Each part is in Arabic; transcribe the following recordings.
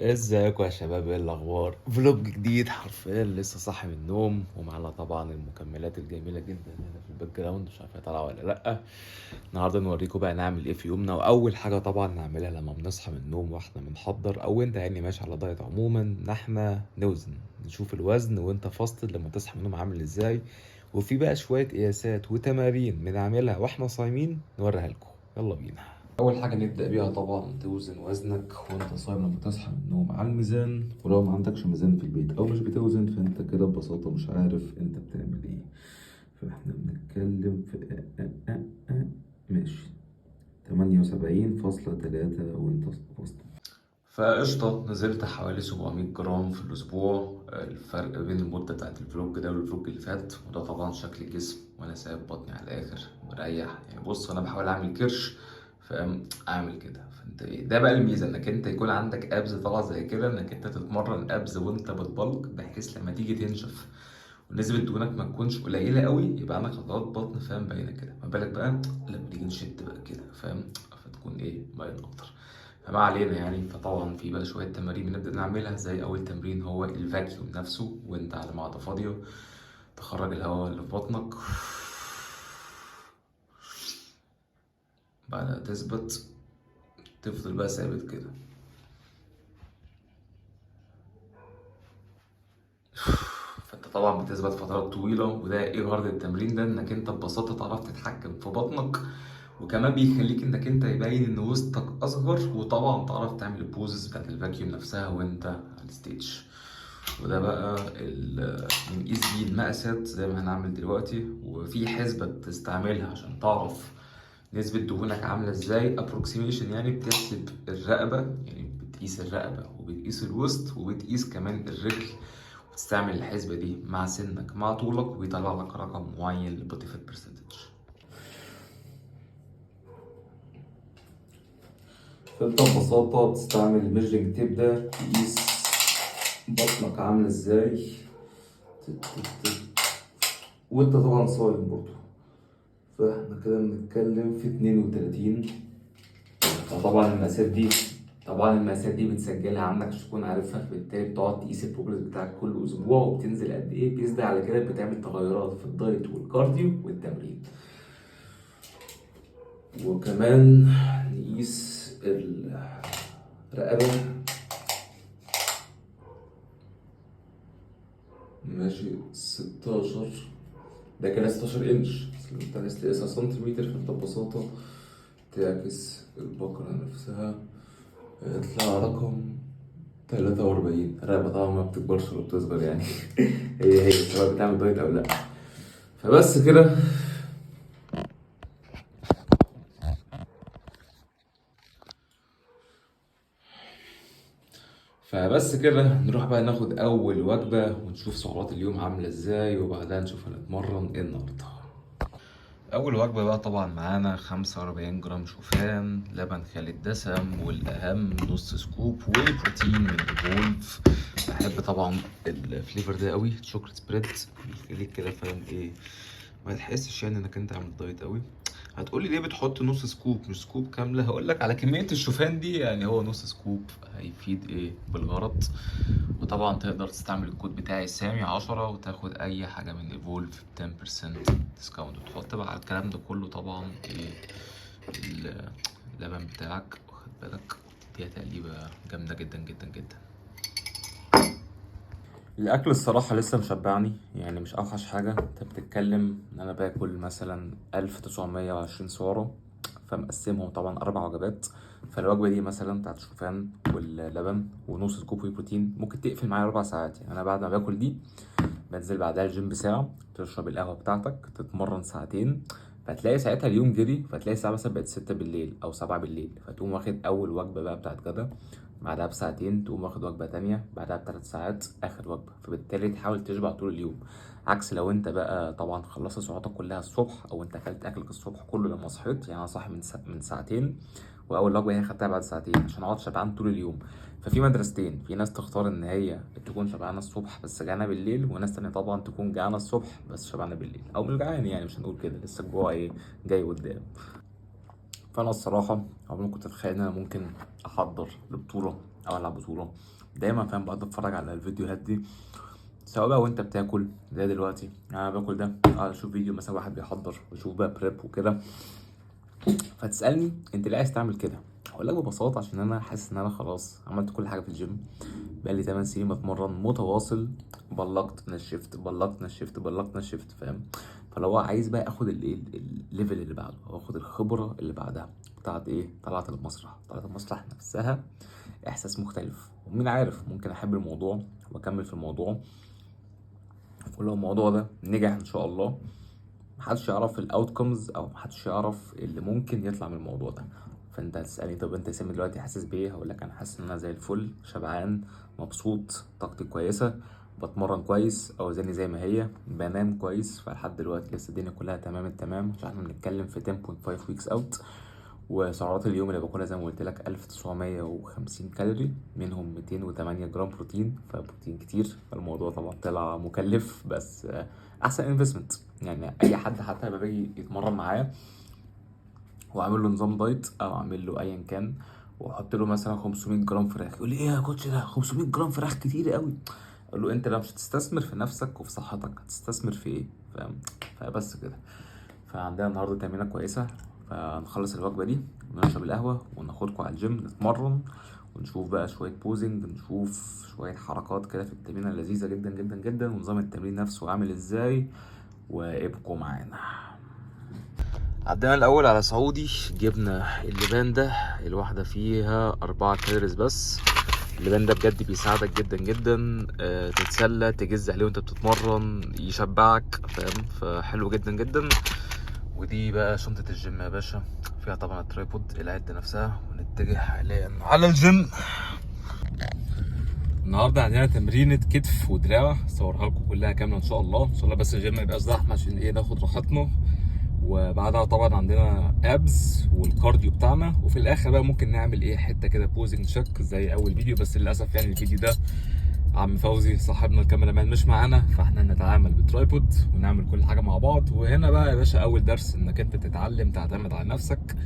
ازيكم يا شباب؟ ايه الاخبار؟ فلوج جديد حرفيا، لسه صاحي من النوم ومعنا طبعا المكملات الجميله جدا هنا في الباك جراوند، مش عارف هي طالعه ولا لا. النهارده نوريكم بقى نعمل ايه في يومنا. واول حاجه طبعا نعملها لما بنصحى من النوم واحنا بنحضر، او انت يعني ماشي على دايت عموما، ان احنا نوزن، نشوف الوزن وانت فاصل لما تصحى من النوم عامل ازاي. وفي بقى شويه قياسات وتمارين بنعملها واحنا صايمين نوريها لكم. يلا بينا. اول حاجه نبدا بيها طبعا توزن وزنك وانت صايم لما تصحى من النوم على الميزان. ولو ما عندكش ميزان في البيت او مش بتوزن فانت كده ببساطه مش عارف انت بتعمل ايه. فاحنا بنتكلم في ماشي 78.3 وانت فاصل. فقشطة، نزلت حوالي 700 جرام في الأسبوع. الفرق بين المدة بتاعت الفلوج ده والفلوج اللي فات، وده طبعا شكل الجسم وأنا سايب بطني على الآخر مريح. يعني بص، أنا بحاول أعمل كرش، فاهم؟ أعمل كده. فأنت إيه ده بقى الميزة؟ إنك أنت يكون عندك أبز طالعة زي كده، إنك أنت تتمرن أبز وأنت بتبلك، بحيث لما تيجي تنشف ونسبة دهونك ما تكونش قليلة قوي، يبقى عندك عضلات بطن، فاهم؟ باينة كده. ما بالك بقى لما تيجي نشد بقى كده، فاهم؟ فتكون إيه، باين أكتر. فما علينا يعني. فطبعا في بقى شوية تمارين بنبدأ نعملها، زي أول تمرين هو الفاكيوم نفسه، وأنت على معدة فاضية تخرج الهواء اللي في بطنك، بعدها تثبت، تفضل بقى ثابت كده. فانت طبعا بتثبت فترات طويلة، وده ايه غرض التمرين ده؟ انك انت ببساطة تعرف تتحكم في بطنك، وكمان بيخليك انك انت يبين ان وسطك اصغر، وطبعا تعرف تعمل البوزز بتاعت الفاكيوم نفسها وانت على الستيج. وده بقى بنقيس بيه المقاسات زي ما هنعمل دلوقتي، وفي حسبة بتستعملها عشان تعرف نسبة دهونك عاملة ازاي. ابروكسيميشن يعني بتحسب الرقبة، يعني بتقيس الرقبة وبتقيس الوسط وبتقيس كمان الرجل، وتستعمل الحسبة دي مع سنك مع طولك، ويطلع لك رقم معين للبودي فات برسنتج. فانت ببساطة بتستعمل الميجرنج تيب ده تقيس بطنك عاملة ازاي، وانت طبعا صايم برضه. فاحنا كده بنتكلم في 32. فطبعا المقاسات دي بتسجلها عندك عشان تكون عارفها، فبالتالي بتقعد تقيس البروجرس بتاعك كل اسبوع وبتنزل قد ايه. بيزد على كده بتعمل تغيرات في الدايت والكارديو والتمرين. وكمان نقيس الرقبة. ماشي 16. ده كده 16 انش، بس لو انت عايز تقيسها سنتيمتر فانت ببساطة تعكس البقرة نفسها، هيطلع رقم 43. الرقبة طبعا ما بتكبرش ولا بتصغر يعني. هي سواء بتعمل دايت او لا. فبس كده. نروح بقى ناخد اول وجبة ونشوف سعرات اليوم عاملة ازاي، وبعدها نشوف هنتمرن ايه النهارده. أول وجبة بقى طبعا معانا 45 جرام شوفان، لبن خالي الدسم، والأهم نص سكوب واي بروتين من ايفولف. بحب طبعا الفليفر ده قوي، شوكليت سبريد، بيخليك كده فاهم ايه، ما تحسش يعني انك انت عامل دايت قوي. هتقولي ليه بتحط نص سكوب مش سكوب كامله؟ هقولك على كميه الشوفان دي، يعني هو نص سكوب هيفيد ايه بالغرض. وطبعا تقدر تستعمل الكود بتاعي سامي 10 وتاخد اي حاجه من ايفولف ب 10% ديسكاونت. وتحط بقى على الكلام ده كله طبعا ايه، اللبن بتاعك، واخد بالك؟ دي تقليبه جامده جدا جدا جدا. الاكل الصراحه لسه مشبعني، يعني مش اوحش حاجه. انت بتتكلم ان انا باكل مثلا 1920 سعره، فمقسمهم طبعا 4 وجبات. فالوجبه دي مثلا بتاعت الشوفان واللبن ونص سكوب وي بروتين ممكن تقفل معايا 4 ساعات. يعني انا بعد ما باكل دي بنزل بعدها الجيم بساعه، تشرب القهوه بتاعتك، تتمرن ساعتين، فتلاقي ساعتها اليوم جري. فتلاقي الساعه مثلا بقت 6 بالليل او 7 بالليل، فتقوم واخد اول وجبه بقى بتاعت غدا، بعدها بساعتين تقوم واخد وجبة تانية، بعدها ب3 ساعات آخر وجبة. فبالتالي تحاول تشبع طول اليوم. عكس لو انت بقى طبعا خلصت سعراتك كلها الصبح، او انت اكلت اكلك الصبح كله لما صحيت. يعني انا صاحي من ساعتين، واول وجبة هي خدتها بعد ساعتين عشان اقعد شبعان طول اليوم. ففي مدرستين، في ناس تختار ان هي تكون شبعانة الصبح بس جعانة بالليل، وناس تانية طبعا تكون جعانة الصبح بس شبعانة بالليل، او مش جعان يعني، مش هنقول كده، لسه الجوع ايه جاي قدام. فانا الصراحه عمري ما كنت اتخيل ان انا ممكن احضر لبطوله او العب بطوله. دايما فاهم بقعد اتفرج على الفيديوهات دي، سواء بقى وانت بتاكل زي دلوقتي، انا باكل ده اقعد اشوف فيديو مثلا واحد بيحضر واشوف بقى بريب وكده. فتسالني انت ليه عايز تعمل كده؟ هقول لك ببساطه عشان انا حاسس ان انا خلاص عملت كل حاجه في الجيم. بقالي 8 سنين بتمرن متواصل، بلقت نشفت بلقت نشفت بلقت نشفت، فاهم؟ فلو عايز بقى اخد الليفل اللي بعده، او اخد الخبره اللي بعدها بتاعت ايه، طلعت المسرح. طلعت المسرح نفسها احساس مختلف، ومين عارف ممكن احب الموضوع واكمل في الموضوع. ولو الموضوع ده نجح ان شاء الله، محدش يعرف الاوتكمز او محدش يعرف اللي ممكن يطلع من الموضوع ده. فانت هتسالني طب انت يا سامي دلوقتي حاسس بايه؟ هقول لك انا حاسس ان انا زي الفل، شبعان، مبسوط، طاقتي كويسه، بتمرن كويس، اوزاني زي ما هي، بنام كويس. فلحد دلوقتي لسه الدنيا كلها تمام التمام، عشان احنا بنتكلم في 10.5 ويكس اوت. وسعرات اليوم اللي باكلها زي ما قلت لك 1950 كالوري، منهم 208 جرام بروتين، فبروتين كتير. فالموضوع طبعا طلع مكلف، بس احسن انفستمنت. يعني اي حد حتى هيبقى باجي يتمرن معايا واعمل له نظام دايت او اعمل له ايا كان، واحط له مثلا 500 جرام فراخ، يقول لي ايه يا كوتش ده 500 جرام فراخ كتير قوي. اقول له انت لو مش هتستثمر في نفسك وفي صحتك هتستثمر في ايه؟ فاهم؟ فبس كده. فعندنا النهارده تمرينه كويسه، فنخلص الوجبه دي ونشرب القهوه وناخدكم على الجيم نتمرن، ونشوف بقى شويه بوزنج، نشوف شويه حركات كده في التمرينه لذيذه جدا جدا جدا، ونظام التمرين نفسه عامل ازاي. وابقوا معانا. عدينا الاول على سعودي، جبنا اللبان ده، الواحده فيها 4 كالوريز بس. اللبان ده بجد بيساعدك جدا جدا، تتسلى تجز عليه وانت بتتمرن، يشبعك، فاهم؟ فحلو جدا جدا. ودي بقى شنطة الجيم يا باشا، فيها طبعا الترايبود، العدة نفسها، ونتجه حاليا على الجيم. النهارده عندنا تمرينة كتف ودراع، صورها لكم كلها كاملة ان شاء الله. ان شاء الله بس الجيم ما يبقاش زحمة عشان ايه ناخد راحتنا. وبعدها طبعا عندنا ابز والكارديو بتاعنا، وفي الاخر بقى ممكن نعمل ايه حتة كده بوزنج شك زي اول فيديو. بس للاسف يعني الفيديو ده عم فوزي صاحبنا الكاميرامان مش معانا، فاحنا هنتعامل بترايبود ونعمل كل حاجه مع بعض. وهنا بقى يا باشا اول درس، انك انت تتعلم تعتمد على نفسك.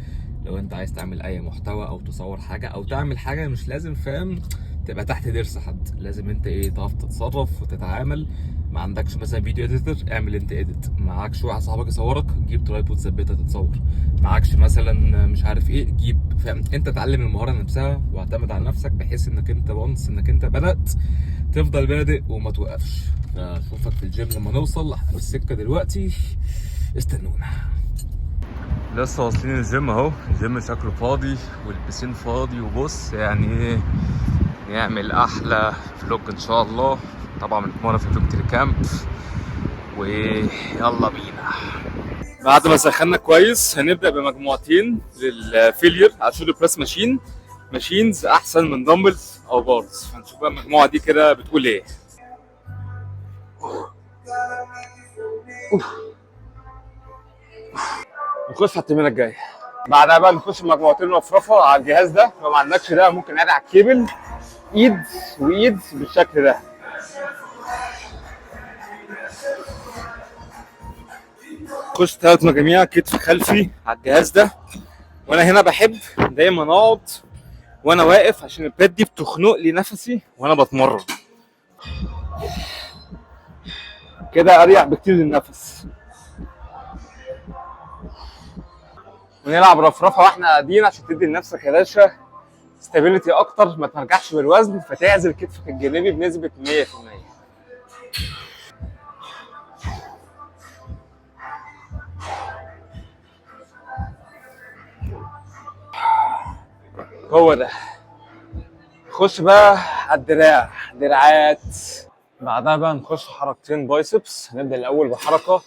لو انت عايز تعمل اي محتوى او تصور حاجه او تعمل حاجه، مش لازم فاهم تبقى تحت درس حد، لازم انت ايه تعرف تتصرف وتتعامل. ما عندكش مثلا فيديو اديتور، اعمل انت اديت. معكش واحد صاحبك يصورك، جيب ترايبود ثبتها تتصور. معكش مثلا مش عارف ايه، جيب، فاهم؟ انت تعلم المهاره نفسها واعتمد على نفسك، بحيث انك انت وانس انك انت بدات تفضل بادئ وما توقفش. فاشوفك في الجيم لما نوصل، احنا في السكه دلوقتي، استنونا. لسه واصلين الجيم اهو. الجيم شكله فاضي والبسين فاضي، وبص يعني ايه، نعمل احلى فلوج ان شاء الله. طبعا بنتمرن في فيكتوري كامب، ويلا بينا. بعد ما سخنا كويس هنبدا بمجموعتين للفيلير على شغل بريس ماشينز احسن من دمبلز او بارز. هنشوف بقى المجموعه دي كده بتقول ايه. نخش على التمرين الجاي. بعدها بقى نخش مجموعتين رفرفه على الجهاز ده. لو ما عندكش ده ممكن نقعد على الكيبل، ايد وايد بالشكل ده. خش 3 مجاميع كتف خلفي على الجهاز ده. وانا هنا بحب دايما اقعد وانا واقف، عشان الباد دي بتخنق لي نفسي وانا بتمرن، كده اريح بكتير للنفس. ونلعب رفرفه واحنا قاعدين، عشان تدي لنفسك يا باشا ستابيليتي اكتر، ما ترجعش بالوزن فتعزل كتفك الجانبي بنسبه 100%. هو ده. نخش بقى على الدراع، دراعات. بعدها بقى نخش حركتين بايسبس. هنبدا الاول بحركه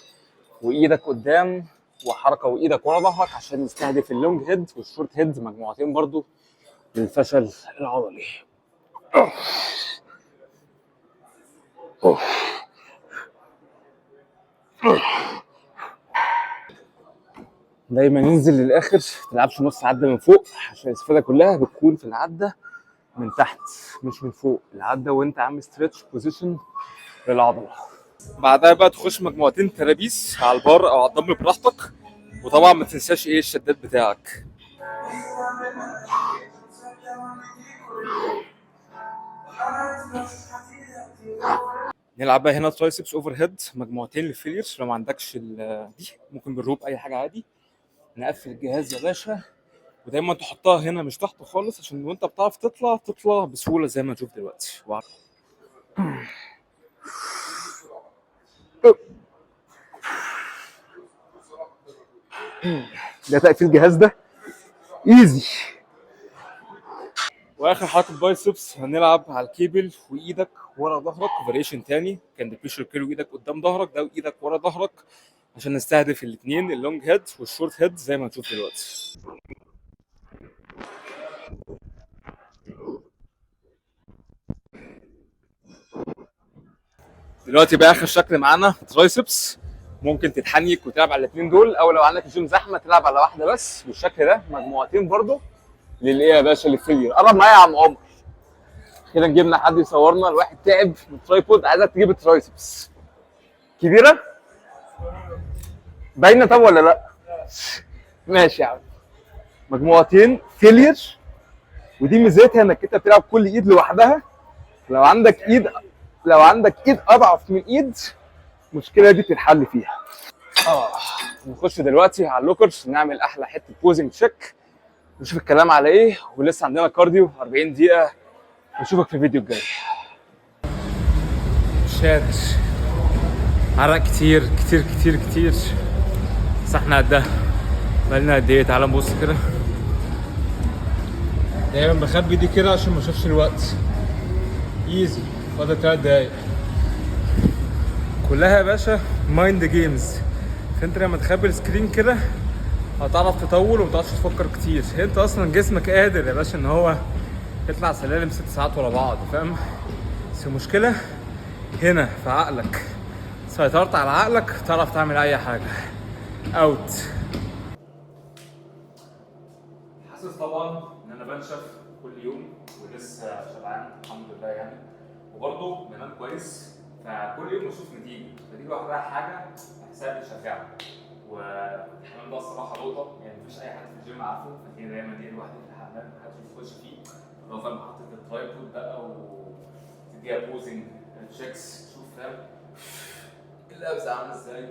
وايدك قدام، وحركه وايدك ورا ظهرك، عشان نستهدف اللونج هيد والشورت هيد، مجموعتين برضو للفشل العضلي. دايما ننزل للاخر، ما تلعبش نص عده من فوق، عشان الاستفاده كلها بتكون في العده من تحت مش من فوق. العده وانت عامل ستريتش بوزيشن للعضله. بعدها بقى تخش مجموعتين ترابيس على البار او على الدمبل براحتك. وطبعا ما تنساش ايه الشدات بتاعك. نلعب بقى هنا ترايسبس اوفر هيد مجموعتين للفيليرز. لو ما عندكش دي ممكن بالروب اي حاجه عادي. نقفل الجهاز يا باشا، ودايما تحطها هنا مش تحت خالص عشان وانت بتعرف تطلع بسهوله زي ما نشوف دلوقتي. ده تقفيل الجهاز ده ايزي. واخر حركه بايسبس هنلعب على الكيبل وايدك ورا ظهرك، فاريشن تاني كان ديبريشر كيل وايدك قدام ظهرك، ده وايدك ورا ظهرك عشان نستهدف الاثنين اللونج هيد والشورت هيد زي ما هنشوف دلوقتي. دلوقتي بقى اخر شكل معانا ترايسبس. ممكن تتحنيك وتلعب على الاثنين دول، او لو عندك الجيم زحمه تلعب على واحده بس بالشكل ده، مجموعتين برضو للايه يا باشا للفيلير. قرب معايا يا عم عمر كده، نجيبنا حد يصورنا. الواحد تعب من الترايبود، عايزك تجيب الترايسبس كبيره باينه طب ولا لا؟ ماشي يا عم. مجموعتين فيلير، ودي ميزتها انك انت بتلعب كل ايد لوحدها. لو عندك ايد اضعف من ايد، المشكله دي بتتحل فيها. نخش دلوقتي على اللوكرز نعمل احلى حته بوزنج تشيك، نشوف الكلام على ايه. ولسه عندنا كارديو 40 دقيقه. نشوفك في الفيديو الجاي. مش قادر، عرق كتير كتير كتير كتير، بس احنا قدها. بقالنا قد ايه؟ تعالى نبص كده. دايما بخبي دي كده عشان ما اشوفش الوقت. ايزي، فاضل 3 دقايق. كلها يا باشا مايند جيمز. فانت لما تخبي السكرين كده هتعرف تطول وما تعرفش تفكر كتير. انت اصلا جسمك قادر يا باشا ان هو يطلع سلالم 6 ساعات ورا بعض، فاهم؟ بس المشكله هنا في عقلك. سيطرت على عقلك تعرف تعمل اي حاجه. اوت. حاسس طبعا ان انا بنشف كل يوم ولسه شبعان الحمد لله يعني، وبرضه بنام كويس، فكل يوم بشوف نتيجه، فدي لوحدها حاجه حساب بتشجعني. والحمام ده الصراحه نقطه يعني مفيش اي حد في الجيم عارفه، فهي دايما دي لوحدي في الحمام محدش يخش فيه. لو فاهم حطيت الترايبود بقى وتديها بوزنج تشيكس، تشوف فاهم اللبس عامل ازاي.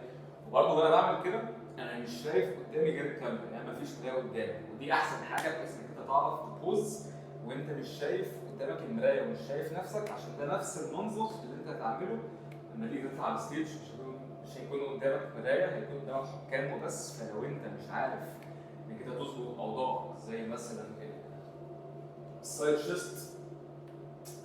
وبرضه وانا بعمل كده انا مش شايف قدامي غير الكاميرا، يعني مفيش مرايه قدامي، ودي احسن حاجه بحيث انك انت تعرف تبوز وانت مش شايف قدامك المرايه ومش شايف نفسك، عشان ده نفس المنظر اللي انت هتعمله لما تيجي تطلع على الستيج. مش هيكون قدامك مرايه، هيكون قدامك حكام وبس. فلو انت مش عارف انك انت تظبط اوضاعك زي مثلا السايد شيست،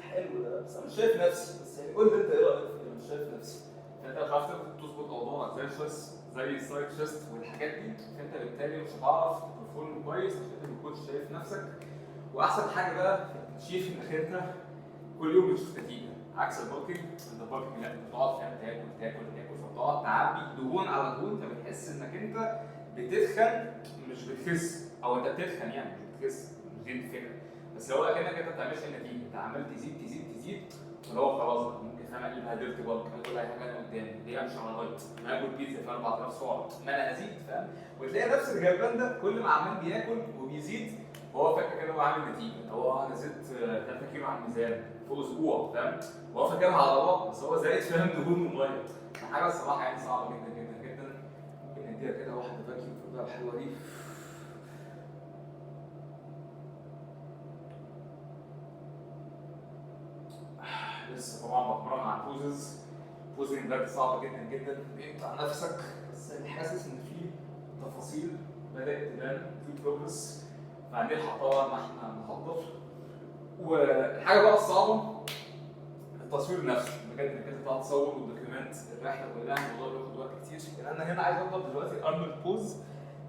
حلو ده بس انا مش شايف نفسي، بس يعني قول لي انت ايه رايك فيه؟ مش شايف نفسي. فانت مش عارف تظبط اوضاعك زي زي السايد شيست والحاجات دي، فانت بالتالي مش هتعرف تبرفورم كويس عشان انت ما تكونش شايف نفسك. واحسن حاجه بقى في التنشيف انك انت كل يوم بتشوف نتيجه، عكس البالكينج. انت البالكينج لا، بتقعد فاهم تاكل تاكل تاكل، فبتقعد تعبي دهون على دهون، فبتحس انك انت بتتخن مش بتخس، او انت بتتخن يعني مش بتخس، مش دي الفكره. بس هو اكنك انت ما بتعملش اي نتيجه، انت عمال تزيد تزيد تزيد، اللي هو خلاص بقى ممكن فاهم اقلب هدرت بالك، اكل اي حاجه قدامي، ليه امشي على دايت؟ ما اكل بيتزا في 4000 سعر، ما انا هزيد فاهم. وتلاقي نفس الجبان ده كل ما عمال بياكل وبيزيد وهو فاكر كده هو عامل نتيجه، هو انا زدت 3 كيلو على الميزان في اسبوع فاهم، وهو فاكرها عضلات بس هو زايد فاهم دهون وميه. حاجه الصراحه يعني صعبه جدا جدا جدا. ممكن نديها كده واحده فاكيوم في البتاعه الحلوه دي. لسه طبعا بتمرن على البوزز. البوزنج بجد صعبه جدا جدا، بيقطع نفسك، بس حاسس ان في تفاصيل بدات تبان في بروجرس، فهنلحق طبعا ما احنا نحضر. والحاجه بقى الصعبه التصوير نفسه، بجد انك انت تقعد تصور ودوكيومنت الرحله كلها، الموضوع بياخد وقت كتير. يعني انا هنا عايز اضرب دلوقتي ارنولد بوز،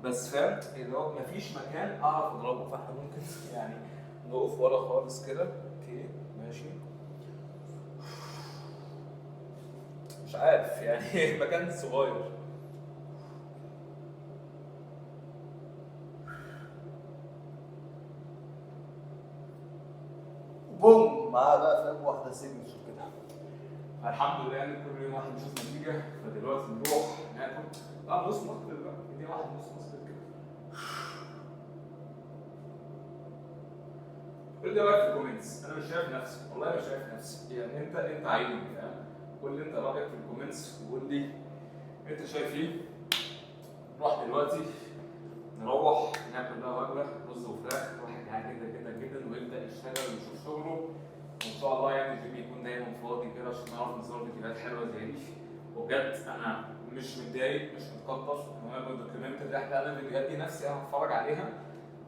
بس فاهم اللي هو مفيش مكان اعرف اضربه، فاحنا ممكن يعني نقف ورا خالص كده. اوكي ماشي، مش عارف يعني مكان صغير. بوم معاه بقى فاهم واحده سيجنتشر كده. الحمد لله يعني كل يوم واحد بيشوف نتيجه. فدلوقتي نروح ناكل. نص مصر بقى، اديني واحد نص مصر كده. قول لي رايك في الكومنتس. انا مش شايف نفسي، والله مش شايف نفسي، يعني انت عايني فاهم. قول لي انت رايك في الكومنتس وقول لي انت شايف ايه. نروح دلوقتي نروح ناكل بقى وجبه رز وفراخ، واحد جعان جدا جدا جدا ويبدا يشتغل ويشوف شغله. وان شاء الله يعني الجيم يكون دايما فاضي كده عشان نعرف نصور فيديوهات حلوه زي دي. وبجد انا مش متضايق مش متقدر ان انا بالدوكيومنت اللي احنا عاملين الفيديوهات دي نفسي انا هتفرج عليها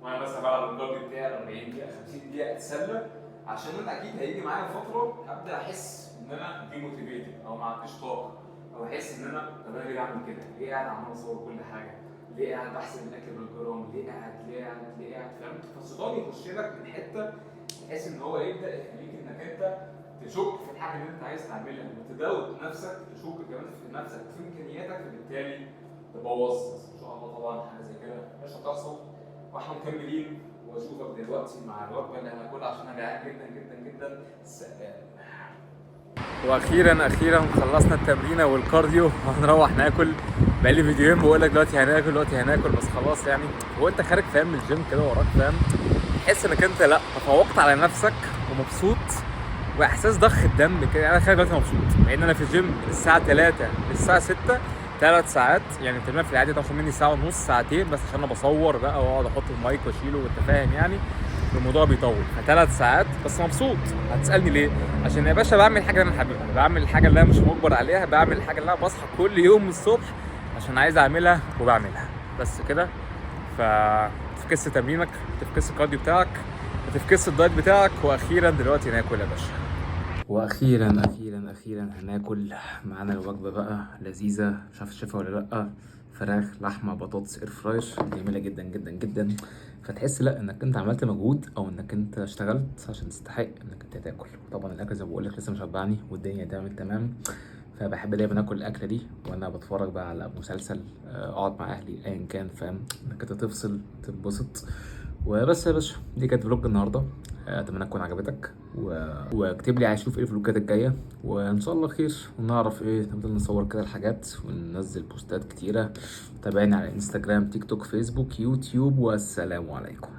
وانا مثلا بلعب الجارد بتاعي 40 دقيقه 50 دقيقه اتسلى، عشان انا اكيد هيجي معايا فتره هبدا احس ان انا ديموتيفيتد او ما عنديش طاقه، او احس ان انا طب انا ليه بعمل كده؟ ليه قاعد عمال اصور كل حاجه؟ ليه قاعد بحسب الاكل بالجرام؟ ليه قاعد فاهم؟ فالشيطان يخش لك من حته بحيث ان هو يبدا يخليك انك انت تشك في الحاجه اللي انت عايز تعملها وتداوت نفسك، تشك كمان في نفسك في امكانياتك، فبالتالي تبوظ. بس ان شاء الله طبعا حاجه زي كده مش هتحصل، واحنا مكملين. واشوفك دلوقتي مع الوجبه اللي هناكلها عشان انا جعان جدا جدا جدا. سلام. واخيرا خلصنا التمرينه والكارديو وهنروح ناكل. بقالي فيديوهين بقول لك دلوقتي هناكل بس خلاص يعني. هو انت خارج فاهم من الجيم كده وراك فاهم تحس انك انت لا تفوقت على نفسك ومبسوط واحساس ضخ الدم كده. انا خارج دلوقتي مبسوط مع ان انا في الجيم الساعه 3 للساعه 6 3 ساعات. يعني التمرين في العادي تاخد مني ساعه ونص ساعتين بس عشان انا بصور بقى واقعد احط المايك واشيله وانت فاهم يعني الموضوع بيطول. ف3 ساعات بس مبسوط. هتسالني ليه؟ عشان يا باشا بعمل الحاجه اللي انا حاببها، بعمل الحاجه اللي انا مش مجبر عليها، بعمل الحاجه اللي انا بصحى كل يوم الصبح عشان عايز اعملها وبعملها بس كده. فتفكس تمرينك، تفكس الكارديو بتاعك، تفكس الدايت بتاعك، واخيرا دلوقتي ناكل يا باشا. واخيرا هناكل. معانا الوجبه بقى لذيذه مش عارف تشوفها ولا لا. فراخ لحمه بطاطس اير فرايش جميله جدا جدا جدا. فتحس لا انك انت عملت مجهود او انك انت اشتغلت عشان تستحق انك انت تاكل. طبعا الاكل زي ما بقول لك لسه مشبعني والدنيا تعمل تمام. فبحب دايما اكل الاكله دي وانا بتفرج بقى على مسلسل، اقعد مع اهلي ايا كان فاهم انك انت تفصل تتبسط. وبس يا باشا دي كانت فلوج النهارده. اتمنى تكون عجبتك واكتب لي عايز اشوف ايه الفلوجات الجايه وان شاء الله خير ونعرف ايه نفضل نصور كده الحاجات وننزل بوستات كتيره. تابعني على انستجرام تيك توك فيسبوك يوتيوب والسلام عليكم.